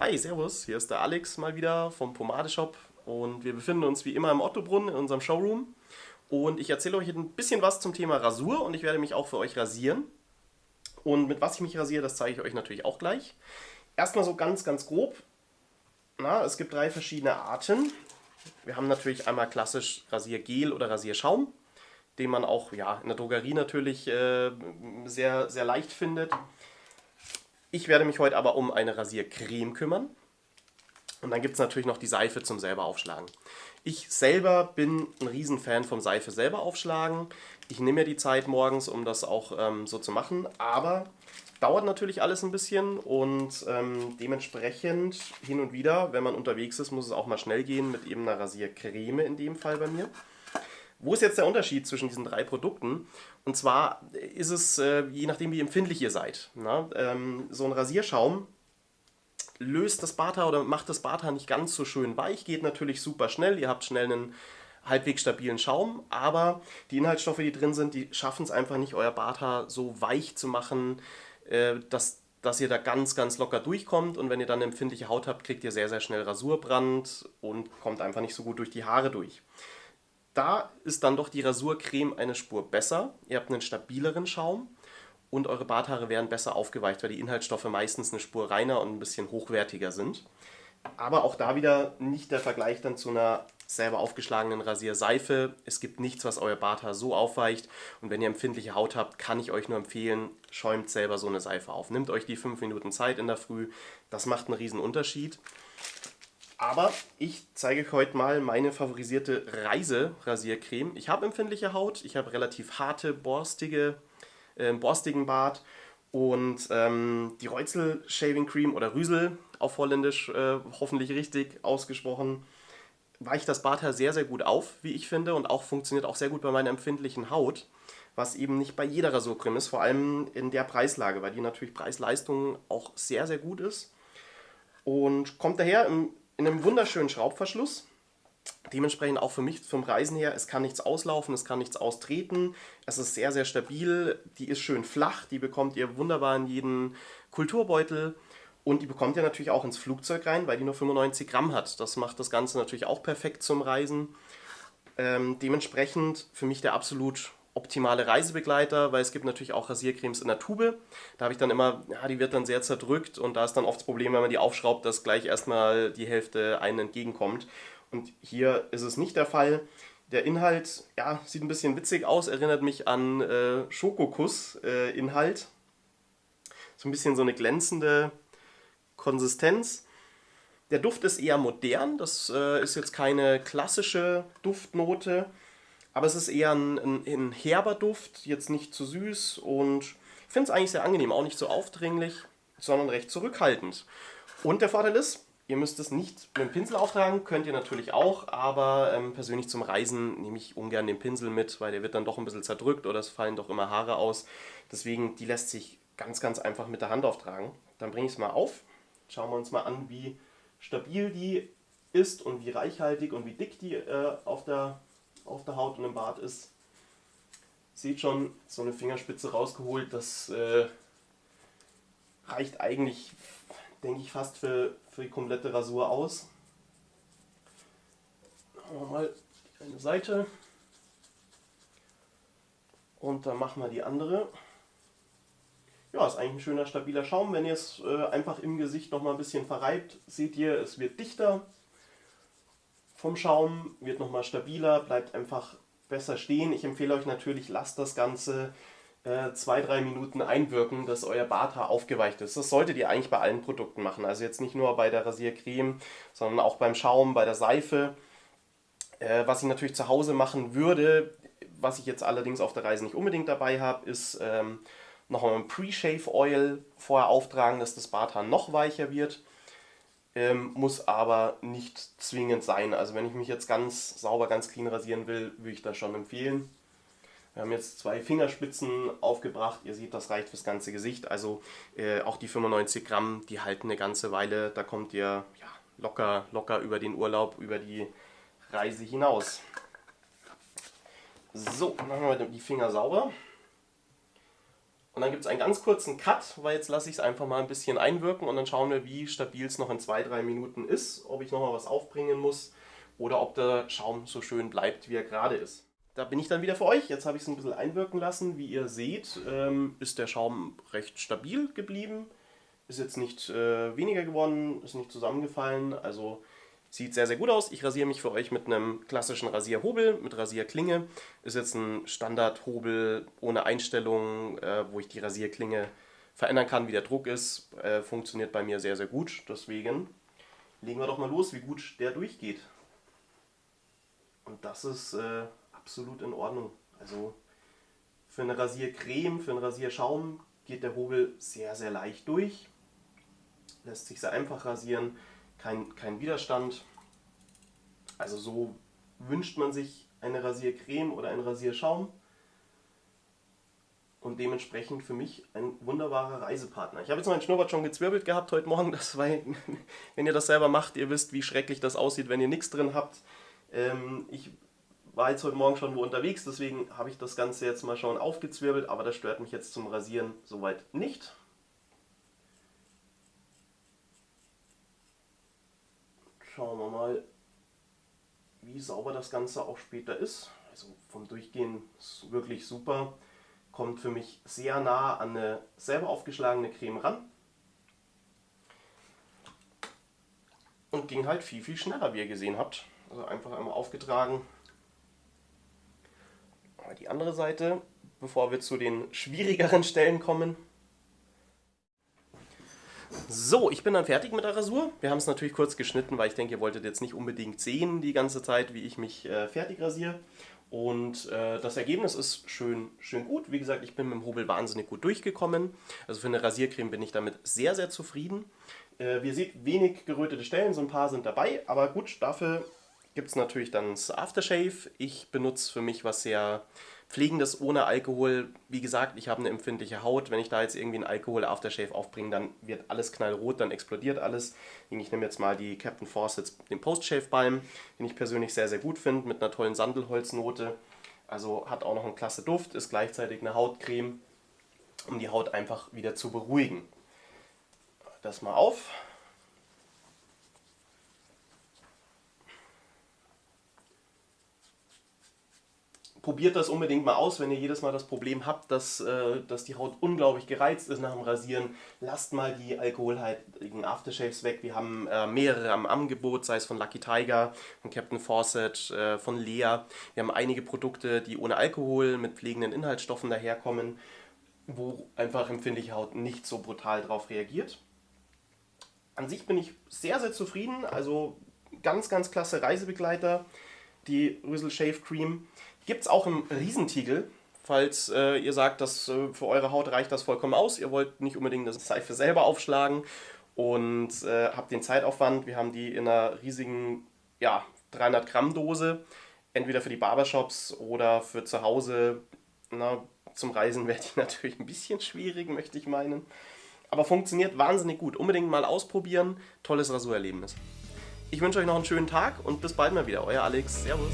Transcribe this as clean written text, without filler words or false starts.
Hi, Servus, hier ist der Alex mal wieder vom Pomadeshop und wir befinden uns wie immer im Ottobrunn in unserem Showroom und ich erzähle euch ein bisschen was zum Thema Rasur und ich werde mich auch für euch rasieren und mit was ich mich rasiere, das zeige ich euch natürlich auch gleich. Erstmal so ganz grob, es gibt drei verschiedene Arten. Wir haben natürlich einmal klassisch Rasiergel oder Rasierschaum, den man auch in der Drogerie natürlich sehr leicht findet. Ich werde mich heute aber um eine Rasiercreme kümmern. Und dann gibt es natürlich noch die Seife zum selber aufschlagen. Ich selber bin ein Riesenfan vom Seife selber aufschlagen. Ich nehme mir die Zeit morgens, um das auch so zu machen. Aber dauert natürlich alles ein bisschen und dementsprechend hin und wieder, wenn man unterwegs ist, muss es auch mal schnell gehen mit eben einer Rasiercreme in dem Fall bei mir. Wo ist jetzt der Unterschied zwischen diesen drei Produkten? Und zwar ist es, je nachdem wie empfindlich ihr seid. So ein Rasierschaum löst das Barthaar oder macht das Barthaar nicht ganz so schön weich, geht natürlich super schnell, ihr habt schnell einen halbwegs stabilen Schaum, aber die Inhaltsstoffe, die drin sind, die schaffen es einfach nicht, euer Barthaar so weich zu machen, dass ihr da ganz locker durchkommt und wenn ihr dann eine empfindliche Haut habt, kriegt ihr sehr schnell Rasurbrand und kommt einfach nicht so gut durch die Haare durch. Da ist dann doch die Rasurcreme eine Spur besser, ihr habt einen stabileren Schaum und eure Barthaare werden besser aufgeweicht, weil die Inhaltsstoffe meistens eine Spur reiner und ein bisschen hochwertiger sind. Aber auch da wieder nicht der Vergleich dann zu einer selber aufgeschlagenen Rasierseife. Es gibt nichts, was euer Barthaar so aufweicht. Und wenn ihr empfindliche Haut habt, kann ich euch nur empfehlen, schäumt selber so eine Seife auf. Nehmt euch die 5 Minuten Zeit in der Früh. Das macht einen riesen Unterschied. Aber ich zeige euch heute mal meine favorisierte Reiserasiercreme. Ich habe empfindliche Haut, ich habe relativ harte, borstigen Bart und die Reuzel Shaving Cream oder Rüsel auf Holländisch hoffentlich richtig ausgesprochen, weicht das Barthaar sehr gut auf, wie ich finde, und auch funktioniert auch sehr gut bei meiner empfindlichen Haut, was eben nicht bei jeder Rasurcreme ist, vor allem in der Preislage, weil die natürlich Preis-Leistung auch sehr gut ist und kommt daher in einem wunderschönen Schraubverschluss. Dementsprechend auch für mich vom Reisen her, es kann nichts auslaufen, es kann nichts austreten. Es ist sehr stabil, die ist schön flach, die bekommt ihr wunderbar in jeden Kulturbeutel und die bekommt ihr natürlich auch ins Flugzeug rein, weil die nur 95 Gramm hat. Das macht das Ganze natürlich auch perfekt zum Reisen. Dementsprechend für mich der absolut optimale Reisebegleiter, weil es gibt natürlich auch Rasiercremes in der Tube. Da habe ich dann immer, die wird dann sehr zerdrückt und da ist dann oft das Problem, wenn man die aufschraubt, dass gleich erstmal die Hälfte einen entgegenkommt. Und hier ist es nicht der Fall. Der Inhalt, sieht ein bisschen witzig aus, erinnert mich an Schokokuss-Inhalt. So ein bisschen so eine glänzende Konsistenz. Der Duft ist eher modern, das ist jetzt keine klassische Duftnote, aber es ist eher ein herber Duft, jetzt nicht zu süß und ich finde es eigentlich sehr angenehm, auch nicht so aufdringlich, sondern recht zurückhaltend. Und der Vorteil ist, ihr müsst es nicht mit dem Pinsel auftragen, könnt ihr natürlich auch, aber persönlich zum Reisen nehme ich ungern den Pinsel mit, weil der wird dann doch ein bisschen zerdrückt oder es fallen doch immer Haare aus. Deswegen, die lässt sich ganz einfach mit der Hand auftragen. Dann bringe ich es mal auf, schauen wir uns mal an, wie stabil die ist und wie reichhaltig und wie dick die auf der Haut und im Bart ist. Seht schon, so eine Fingerspitze rausgeholt, das reicht eigentlich, denke ich, fast für die komplette Rasur aus. Machen wir mal eine Seite und dann machen wir die andere. Ja, ist eigentlich ein schöner, stabiler Schaum. Wenn ihr es einfach im Gesicht noch mal ein bisschen verreibt, seht ihr, es wird dichter vom Schaum, wird noch mal stabiler, bleibt einfach besser stehen. Ich empfehle euch natürlich, lasst das Ganze 2-3 Minuten einwirken, dass euer Barthaar aufgeweicht ist. Das solltet ihr eigentlich bei allen Produkten machen. Also jetzt nicht nur bei der Rasiercreme, sondern auch beim Schaum, bei der Seife. Was ich natürlich zu Hause machen würde, was ich jetzt allerdings auf der Reise nicht unbedingt dabei habe, ist nochmal ein Pre-Shave Oil vorher auftragen, dass das Barthaar noch weicher wird. Muss aber nicht zwingend sein. Also wenn ich mich jetzt ganz sauber, ganz clean rasieren will, würde ich das schon empfehlen. Wir haben jetzt 2 Fingerspitzen aufgebracht. Ihr seht, das reicht fürs ganze Gesicht. Also auch die 95 Gramm, die halten eine ganze Weile. Da kommt ihr locker über den Urlaub, über die Reise hinaus. So, dann machen wir die Finger sauber. Und dann gibt es einen ganz kurzen Cut, weil jetzt lasse ich es einfach mal ein bisschen einwirken und dann schauen wir, wie stabil es noch in 2-3 Minuten ist, ob ich nochmal was aufbringen muss oder ob der Schaum so schön bleibt, wie er gerade ist. Da bin ich dann wieder für euch. Jetzt habe ich es ein bisschen einwirken lassen. Wie ihr seht, ist der Schaum recht stabil geblieben. Ist jetzt nicht weniger geworden, ist nicht zusammengefallen. Also sieht sehr, sehr gut aus. Ich rasiere mich für euch mit einem klassischen Rasierhobel, mit Rasierklinge. Ist jetzt ein Standardhobel ohne Einstellungen, wo ich die Rasierklinge verändern kann, wie der Druck ist. Funktioniert bei mir sehr, sehr gut. Deswegen legen wir doch mal los, wie gut der durchgeht. Und das ist absolut in Ordnung. Also für eine Rasiercreme, für einen Rasierschaum geht der Hobel sehr, sehr leicht durch. Lässt sich sehr einfach rasieren, kein Widerstand. Also so wünscht man sich eine Rasiercreme oder einen Rasierschaum. Und dementsprechend für mich ein wunderbarer Reisepartner. Ich habe jetzt meinen Schnurrbart schon gezwirbelt gehabt heute Morgen. Das war, wenn ihr das selber macht, ihr wisst, wie schrecklich das aussieht, wenn ihr nichts drin habt. Ich war jetzt heute Morgen schon wo unterwegs, deswegen habe ich das Ganze jetzt mal schon aufgezwirbelt, aber das stört mich jetzt zum Rasieren soweit nicht. Schauen wir mal, wie sauber das Ganze auch später ist. Also vom Durchgehen ist wirklich super. Kommt für mich sehr nah an eine selber aufgeschlagene Creme ran. Und ging halt viel, viel schneller, wie ihr gesehen habt. Also einfach einmal aufgetragen. Aber die andere Seite, bevor wir zu den schwierigeren Stellen kommen. So, ich bin dann fertig mit der Rasur. Wir haben es natürlich kurz geschnitten, weil ich denke, ihr wolltet jetzt nicht unbedingt sehen die ganze Zeit, wie ich mich fertig rasiere. Und das Ergebnis ist schön gut. Wie gesagt, ich bin mit dem Hobel wahnsinnig gut durchgekommen. Also für eine Rasiercreme bin ich damit sehr, sehr zufrieden. Wie ihr seht, wenig gerötete Stellen, so ein paar sind dabei. Aber gut, dafür gibt es natürlich dann das Aftershave. Ich benutze für mich was sehr Pflegendes ohne Alkohol. Wie gesagt, ich habe eine empfindliche Haut. Wenn ich da jetzt irgendwie einen Alkohol-Aftershave aufbringe, dann wird alles knallrot, dann explodiert alles. Ich nehme jetzt mal die Captain Fawcett's, den Post-Shave Balm, den ich persönlich sehr, sehr gut finde, mit einer tollen Sandelholznote. Also hat auch noch einen klasse Duft, ist gleichzeitig eine Hautcreme, um die Haut einfach wieder zu beruhigen. Das mal auf. Probiert das unbedingt mal aus, wenn ihr jedes Mal das Problem habt, dass die Haut unglaublich gereizt ist nach dem Rasieren. Lasst mal die alkoholhaltigen Aftershaves weg. Wir haben mehrere am Angebot, sei es von Lucky Tiger, von Captain Fawcett, von Lea. Wir haben einige Produkte, die ohne Alkohol mit pflegenden Inhaltsstoffen daherkommen, wo einfach empfindliche Haut nicht so brutal drauf reagiert. An sich bin ich sehr, sehr zufrieden. Also ganz, ganz klasse Reisebegleiter, die Rösel Shave Cream. Gibt es auch im Riesentiegel, falls ihr sagt, dass für eure Haut reicht das vollkommen aus. Ihr wollt nicht unbedingt das Seife selber aufschlagen und habt den Zeitaufwand. Wir haben die in einer riesigen 300 Gramm Dose, entweder für die Barbershops oder für zu Hause. Na, zum Reisen wäre die natürlich ein bisschen schwierig, möchte ich meinen. Aber funktioniert wahnsinnig gut. Unbedingt mal ausprobieren. Tolles Rasurerlebnis. Ich wünsche euch noch einen schönen Tag und bis bald mal wieder. Euer Alex. Servus.